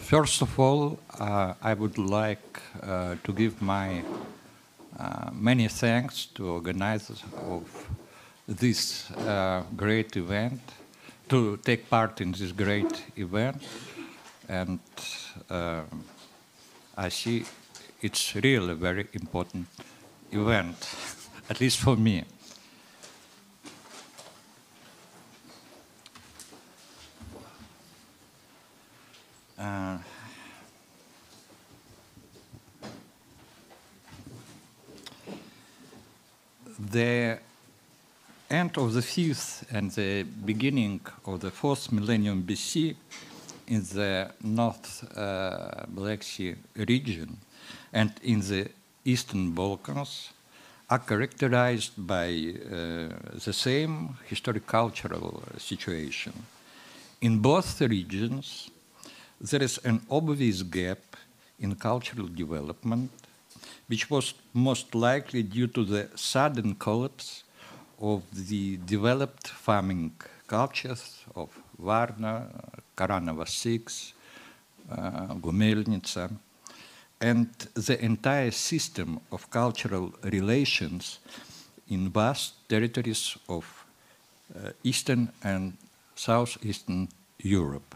First of all, I would like to give my many thanks to organizers of this great event, to take part in this great event, and I see it's really a very important event, at least for me. The end of the 5th and the beginning of the 4th millennium BC in the North Black Sea region and in the Eastern Balkans are characterized by the same historic-cultural situation. In both regions, there is an obvious gap in cultural development, which was most likely due to the sudden collapse of the developed farming cultures of Varna, Karanova-6, Gumelnitsa, and the entire system of cultural relations in vast territories of Eastern and Southeastern Europe.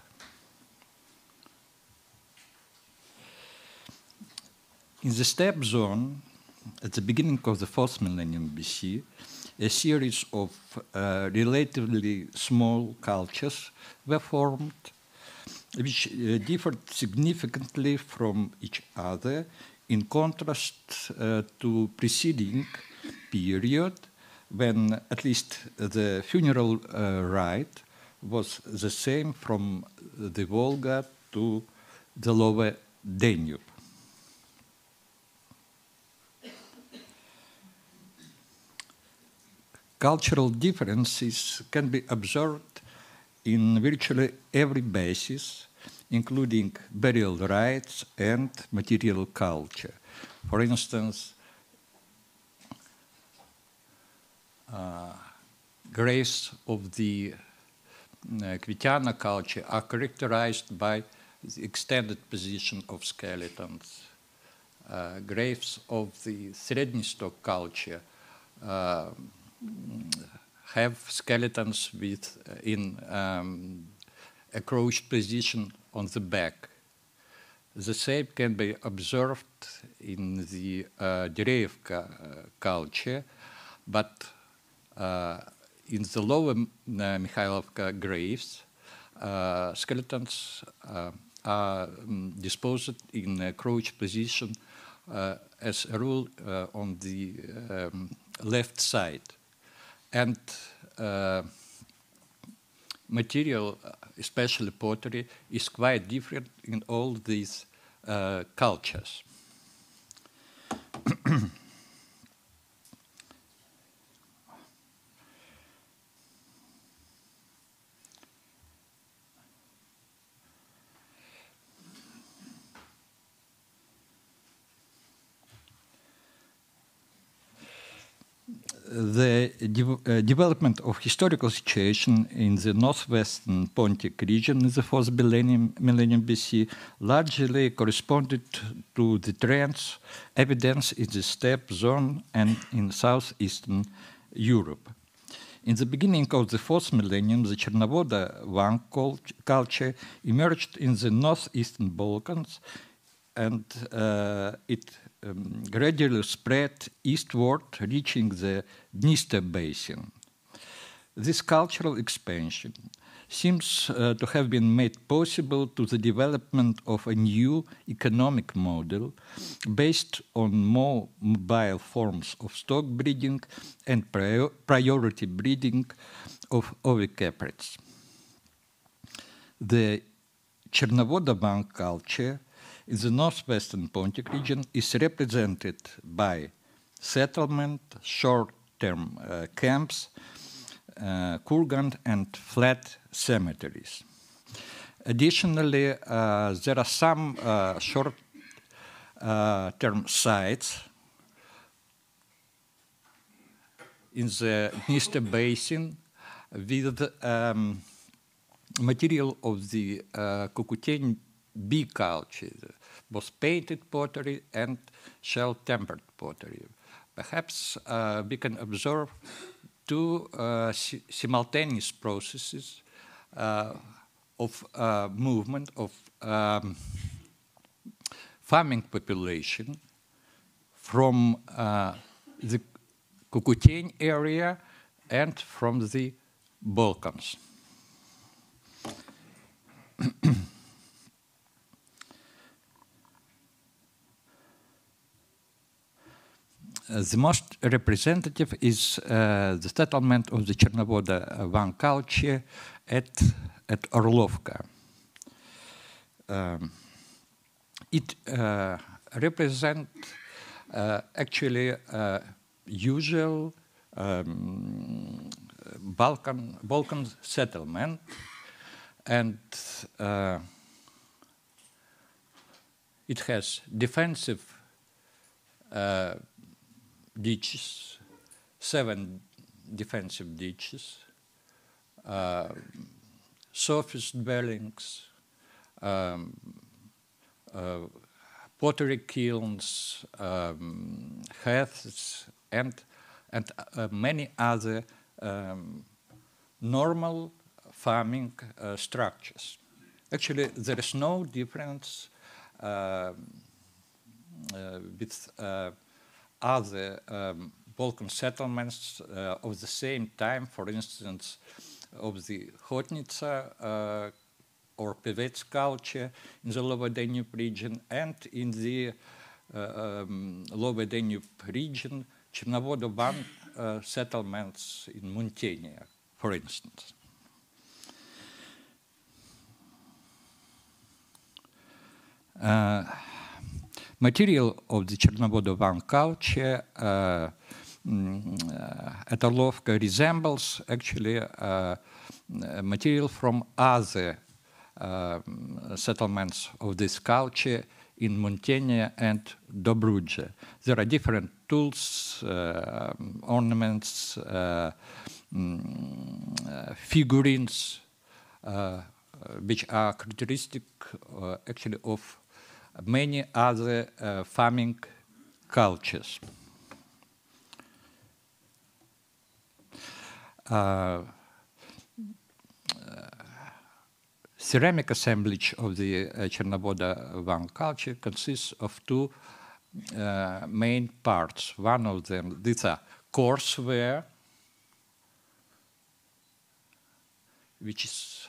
In the steppe zone, at the beginning of the 4th millennium BC, a series of relatively small cultures were formed, which differed significantly from each other in contrast to preceding period when at least the funeral rite was the same from the Volga to the lower Danube. Cultural differences can be observed in virtually every basis, including burial rites and material culture. For instance, graves of the Kvityana culture are characterized by the extended position of skeletons. Graves of the Srednjistok culture have skeletons with in a crouched position on the back. The same can be observed in the Direevka culture, but in the lower Mikhailovka graves, skeletons are disposed in a crouched position as a rule on the left side. And material, especially pottery, is quite different in all these cultures. The development of historical situation in the northwestern Pontic region in the 4th millennium BC largely corresponded to the trends evidenced in the steppe zone and in southeastern Europe. In the beginning of the 4th millennium, the Chernovoda Van culture emerged in the northeastern Balkans, and it gradually spread eastward, reaching the Dniester basin. This cultural expansion seems to have been made possible to the development of a new economic model based on more mobile forms of stock breeding and priority breeding of ovicaprids. The Chernovoda Van culture in the northwestern Pontic region is represented by settlement, short-term camps, kurgan and flat cemeteries. Additionally, there are some short-term sites in the Dniester basin with material of the Cucuteni B culture, both painted pottery and shell-tempered pottery. Perhaps we can observe two simultaneous processes of movement of farming population from the Cucuteni area and from the Balkans. The most representative is the settlement of the Chernovoda Van culture at Orlovka. It represents actually usual Balkan settlement, and it has defensive ditches, 7 defensive ditches, surface dwellings, pottery kilns, hearths, and many other normal farming structures. Actually, there is no difference with other Balkan settlements of the same time, for instance, of the Hotnica or Pevets culture in the Lower Danube region, and in the Lower Danube region, Chernovoda Van settlements in Muntenia, for instance. Material of the Chernovoda Van culture at Orlovka resembles actually material from other settlements of this culture in Muntenia and Dobruja. There are different tools, ornaments, figurines, which are characteristic actually of many other farming cultures. Ceramic assemblage of the Chernovoda Van culture consists of 2 main parts. One of them, these are courseware, which is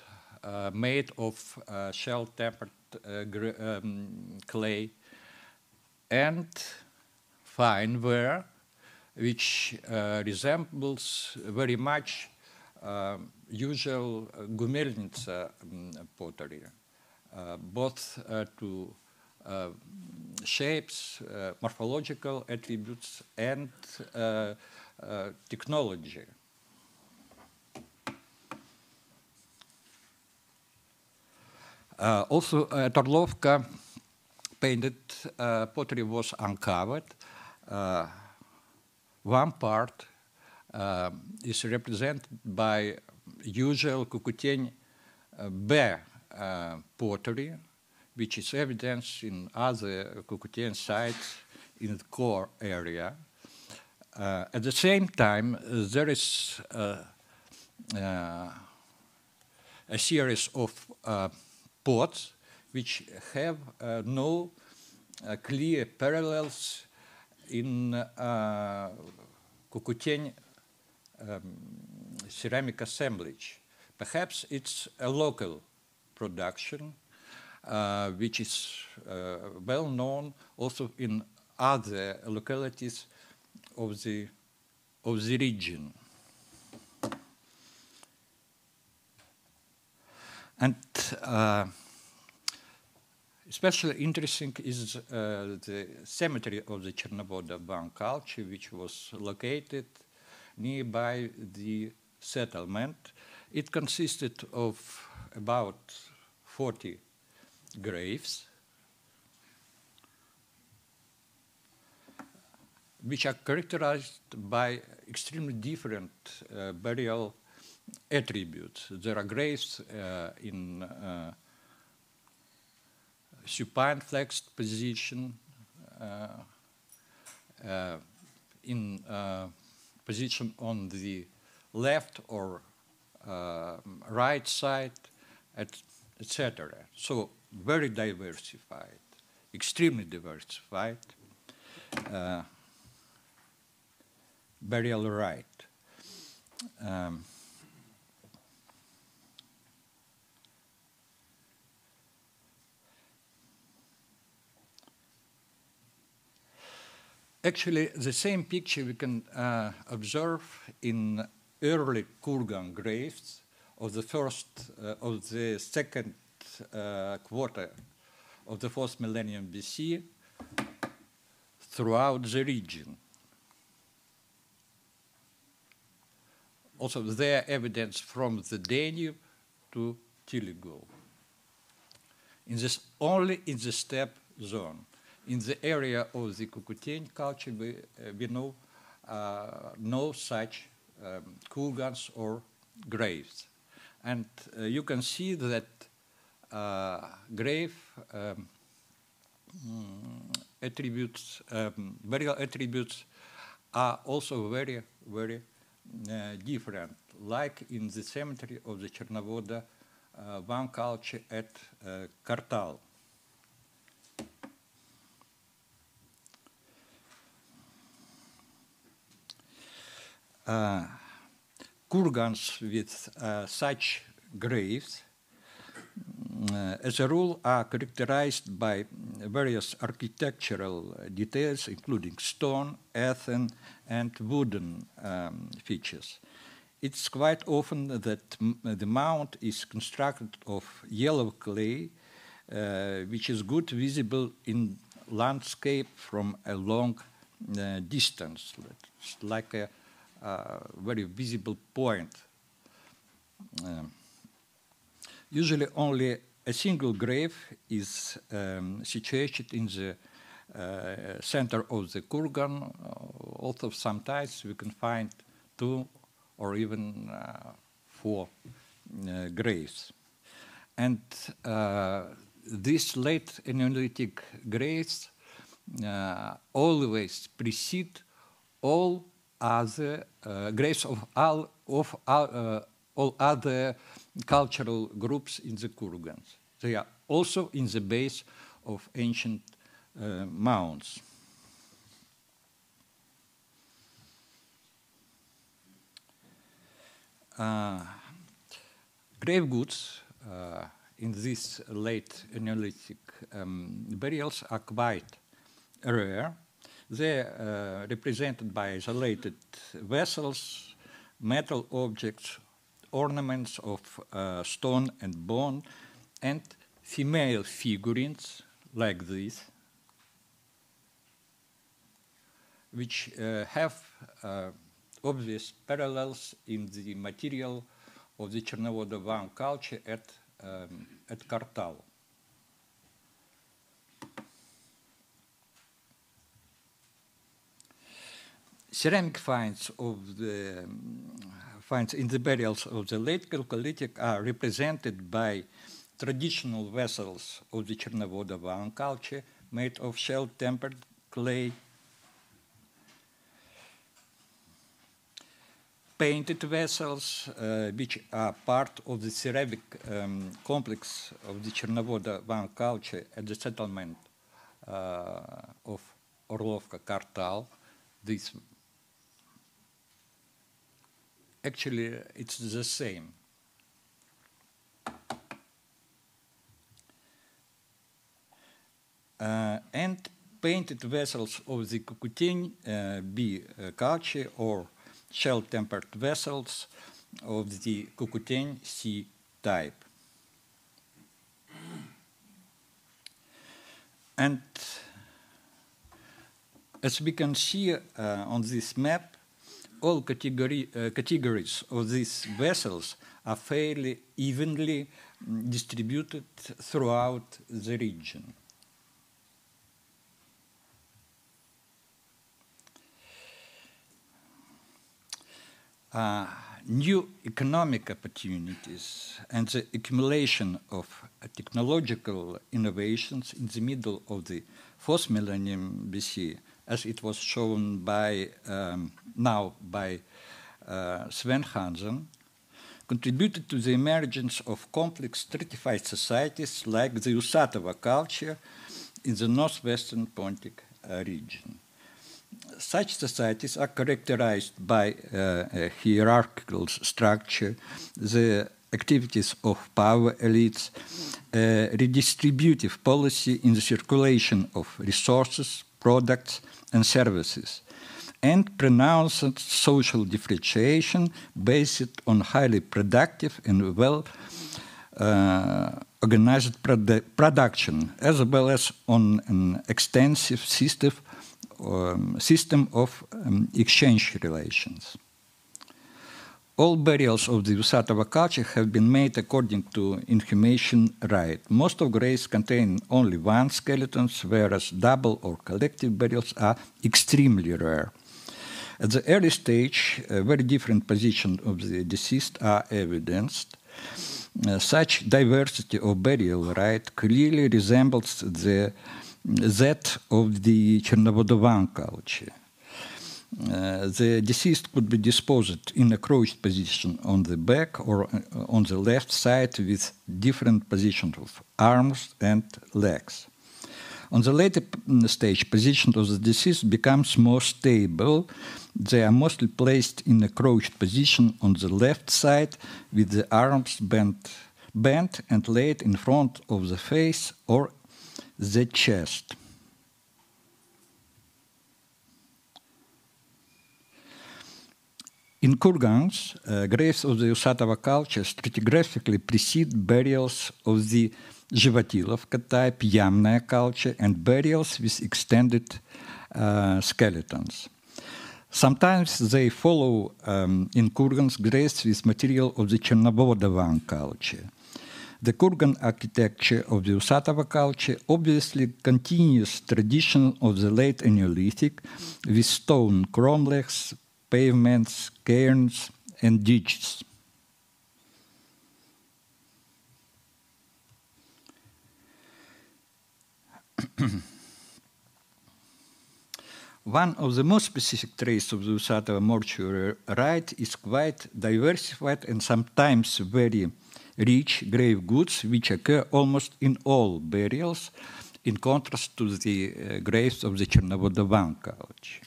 made of shell-tempered clay, and fineware, which resembles very much usual Gumelnitsa pottery, both to shapes, morphological attributes, and technology. Also, at Orlovka, painted pottery was uncovered. One part is represented by usual Cucuteni bare pottery, which is evidenced in other Cucuteni sites in the core area. At the same time, there is a series of pots which have no clear parallels in Cucuteni ceramic assemblage. Perhaps it's a local production, which is well known also in other localities of the region. And especially interesting is the cemetery of the Chernovoda Van culture, which was located nearby the settlement. It consisted of about 40 graves, which are characterized by extremely different burial attributes. There are graves in supine flexed position, in position on the left or right side, etc. So very diversified, extremely diversified burial rite. Actually, the same picture we can observe in early Kurgan graves of the second quarter of the 4th millennium BC throughout the region. Also, there evidence from the Danube to Tiligul. Only in the steppe zone. In the area of the Cucuteni culture, we know no such kurgans or graves. And you can see that grave attributes, burial attributes are also very, very different, like in the cemetery of the Chernovoda Van culture at Kartal. Kurgans with such graves, as a rule, are characterized by various architectural details, including stone, earthen, and wooden features. It's quite often that the mound is constructed of yellow clay, which is good visible in landscape from a long distance. It's like a very visible point. Usually only a single grave is situated in the center of the kurgan, although sometimes we can find 2 or even 4 graves. And these late Neolithic graves always precede all other graves of all other cultural groups in the kurgans. They are also in the base of ancient mounds. Grave goods in these late Neolithic burials are quite rare. They are represented by isolated vessels, metal objects, ornaments of stone and bone, and female figurines like this, which have obvious parallels in the material of the Chernovoda Van culture at Kartal. Ceramic finds in the burials of the late Chalcolithic are represented by traditional vessels of the Chernovoda Van culture made of shell-tempered clay, painted vessels, which are part of the ceramic complex of the Chernovoda Van culture at the settlement of Orlovka Kartal. This actually, it's the same. And painted vessels of the Cucuteni B culture or shell-tempered vessels of the Cucuteni C type. And as we can see on this map, all categories of these vessels are fairly evenly distributed throughout the region. new economic opportunities and the accumulation of technological innovations in the middle of the 4th millennium BC, as it was shown by Sven Hansen, contributed to the emergence of complex stratified societies like the Usatova culture in the northwestern Pontic region. Such societies are characterized by a hierarchical structure, the activities of power elites, redistributive policy in the circulation of resources, products, and services, and pronounced social differentiation based on highly productive and well organized production, as well as on an extensive system of exchange relations. All burials of the Usatova culture have been made according to inhumation rite. Most of graves contain only one skeleton, whereas double or collective burials are extremely rare. At the early stage, very different positions of the deceased are evidenced. Such diversity of burial rite clearly resembles that of the Chernovodovan culture. The deceased could be disposed in a crouched position on the back or on the left side with different positions of arms and legs. On the later stage, position of the deceased becomes more stable. They are mostly placed in a crouched position on the left side with the arms bent and laid in front of the face or the chest. In kurgans, graves of the Usatova culture stratigraphically precede burials of the Zhivatilovka type Yamnaya culture and burials with extended skeletons. Sometimes they follow in kurgans graves with material of the Chernovodovan culture. The kurgan architecture of the Usatova culture obviously continues tradition of the late Neolithic with stone cromlechs, pavements, cairns, and ditches. One of the most specific traits of the Usatova mortuary rite is quite diversified and sometimes very rich grave goods, which occur almost in all burials, in contrast to the graves of the Chernovodovan culture.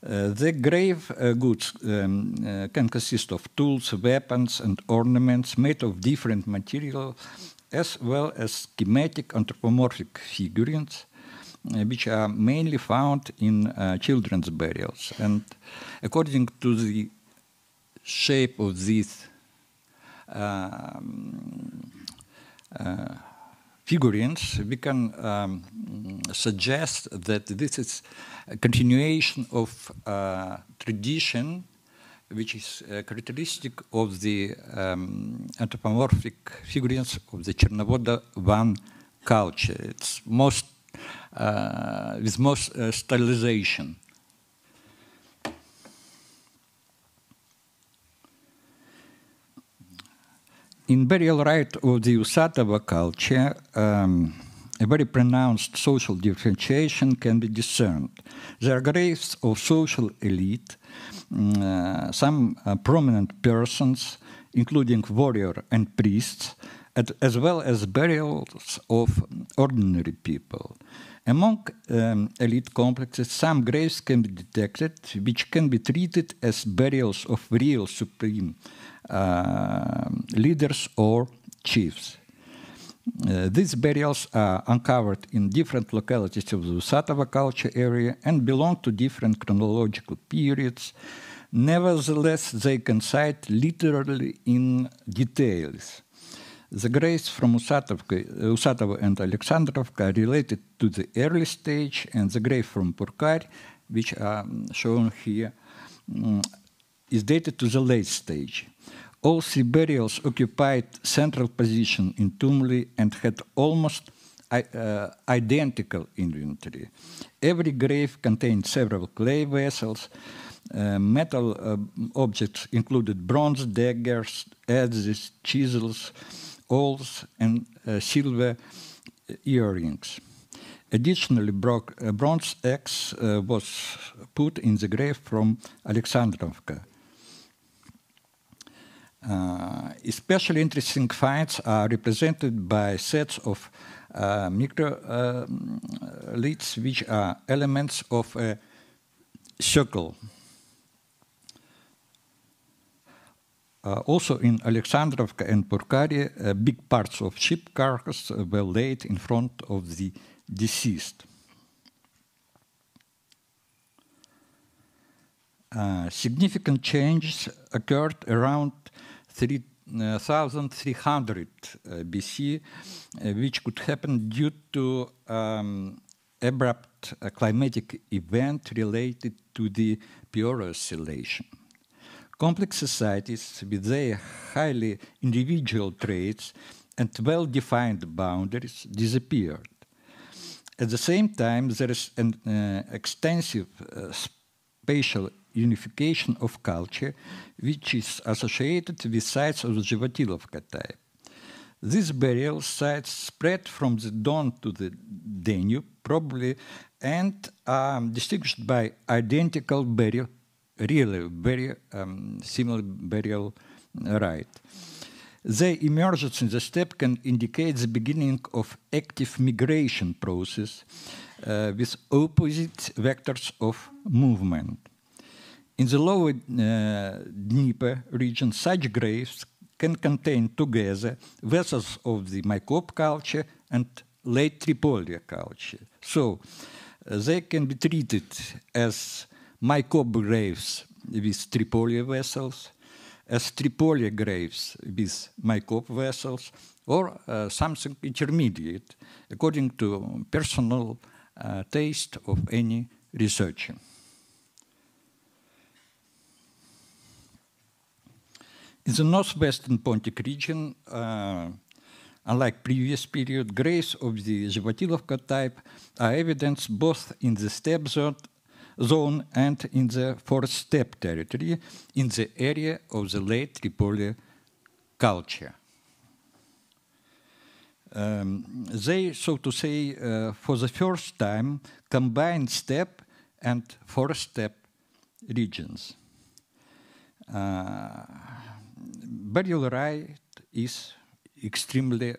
The grave goods can consist of tools, weapons, and ornaments made of different material, as well as schematic anthropomorphic figurines, which are mainly found in children's burials. And according to the shape of these figurines, we can suggest that this is a continuation of tradition which is characteristic of the anthropomorphic figurines of the Chernovodovan culture. It's most with most stylization. In burial rite of the Usatova culture, a very pronounced social differentiation can be discerned. There are graves of social elite, some prominent persons, including warrior and priests, as well as burials of ordinary people. Among elite complexes, some graves can be detected, which can be treated as burials of real supreme leaders or chiefs. These burials are uncovered in different localities of the Usatova culture area and belong to different chronological periods. Nevertheless, they coincide literally in details. The graves from Usatova and Alexandrovka are related to the early stage, and the grave from Purkar, which are shown here, is dated to the late stage. All three burials occupied central position in tumuli and had almost identical inventory. Every grave contained several clay vessels, Metal objects included bronze daggers, adzes, chisels, awls, and silver earrings. Additionally, a bronze axe was put in the grave from Alexandrovka. Especially interesting finds are represented by sets of microliths, which are elements of a circle. Also in Alexandrovka and Purkari, big parts of ship carcass were laid in front of the deceased. Significant changes occurred around 3300 BC, which could happen due to abrupt climatic event related to the Pure oscillation. Complex societies with their highly individual traits and well-defined boundaries disappeared. At the same time, there is an extensive spatial unification of culture, which is associated with sites of the Zhivatilovka type. These burial sites spread from the Don to the Danube, probably, and are distinguished by identical burial, really very similar burial rite. Their emergence in the steppe can indicate the beginning of active migration process with opposite vectors of movement. In the lower Dnieper region, such graves can contain together vessels of the Maikop culture and late Tripolia culture. So they can be treated as Maikop graves with Tripolia vessels, as Tripolia graves with Maikop vessels, or something intermediate, according to personal taste of any researcher. In the northwestern Pontic region, unlike previous period, graves of the Zhivatilovka type are evidenced both in the steppe zone and in the forest steppe territory in the area of the late Tripolia culture. They, so to say, for the first time, combined steppe and forest steppe regions. Burial rite is extremely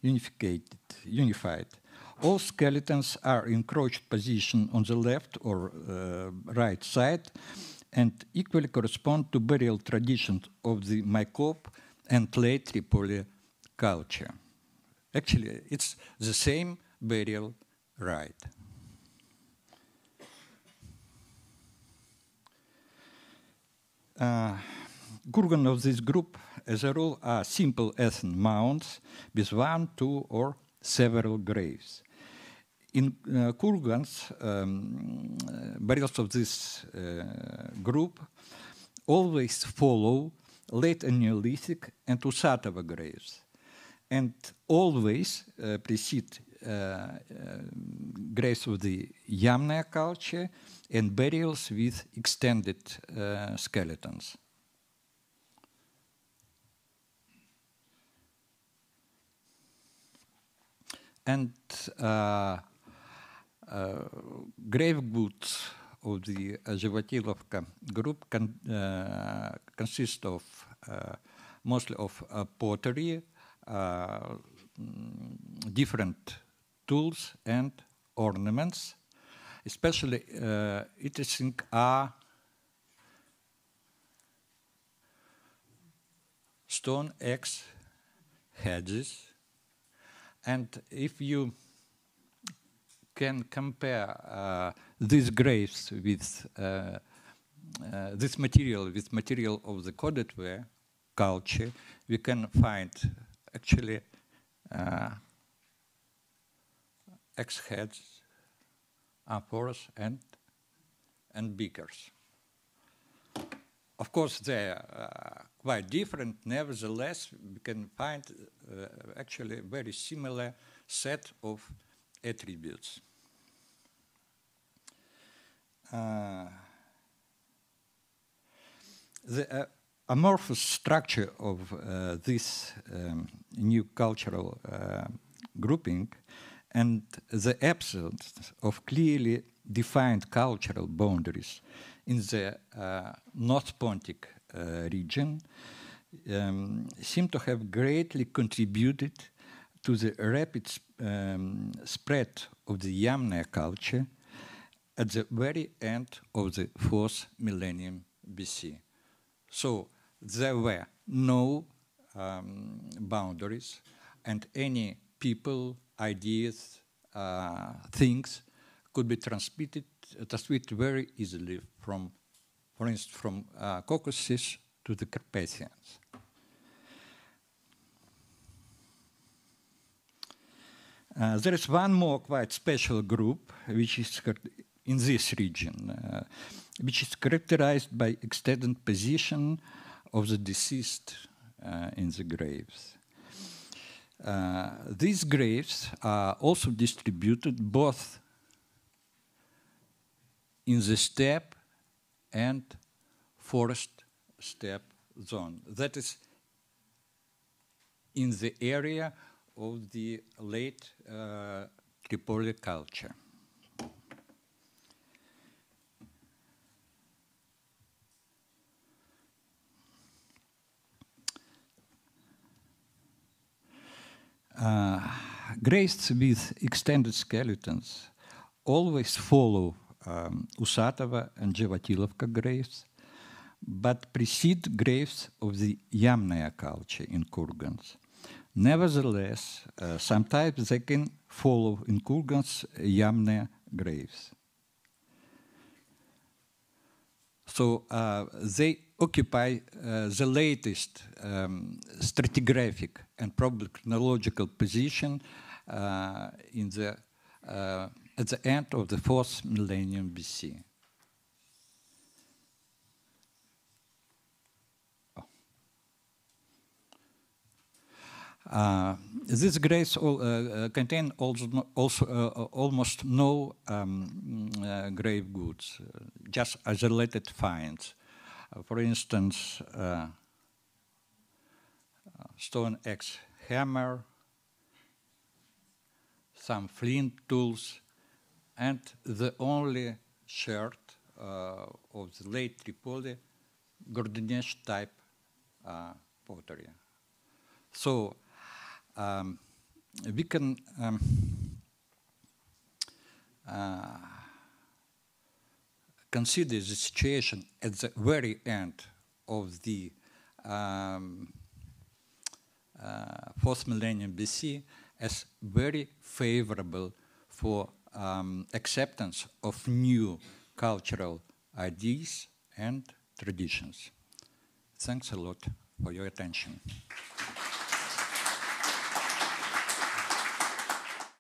unified. All skeletons are in crouched position on the left or right side and equally correspond to burial traditions of the Maikop and late Tripolia culture. Actually, it's the same burial rite. Kurgan of this group, as a rule, are simple earthen mounds with one, two, or several graves. In kurgans, burials of this group always follow late Neolithic and Usatova graves, and always precede graves of the Yamnaya culture and burials with extended skeletons. And grave goods of the Zhivatilovka group consist of mostly of pottery, different tools and ornaments. Especially interesting are stone axe heads. And if you can compare these graves with this material with material of the Kodetve culture, we can find actually axe heads, amphoras, and beakers. Of course, they are quite different. Nevertheless, we can find actually a very similar set of attributes. The amorphous structure of this new cultural grouping and the absence of clearly defined cultural boundaries in the North Pontic region seem to have greatly contributed to the rapid spread of the Yamnaya culture at the very end of the 4th millennium BC. So there were no boundaries, and any people, ideas, things could be transmitted very easily from, for instance, from Caucasus to the Carpathians. There is one more quite special group which is in this region, which is characterized by extended position of the deceased in the graves. These graves are also distributed both in the steppe and forest steppe zone. That is in the area of the late Tripoli culture. Graves with extended skeletons always follow Usatova and Jevatilovka graves, but precede graves of the Yamnaya culture in Kurgans. Nevertheless, sometimes they can follow in Kurgans Yamnaya graves. So they occupy the latest stratigraphic and probably chronological position in the, at the end of the 4th millennium BC. These graves contain also almost no grave goods, just isolated finds. For instance, stone axe hammer, some flint tools, and the only shirt of the late Tripoli, Gordinesh type pottery. So we can consider the situation at the very end of the 4th millennium BC as very favorable for acceptance of new cultural ideas and traditions. Thanks a lot for your attention.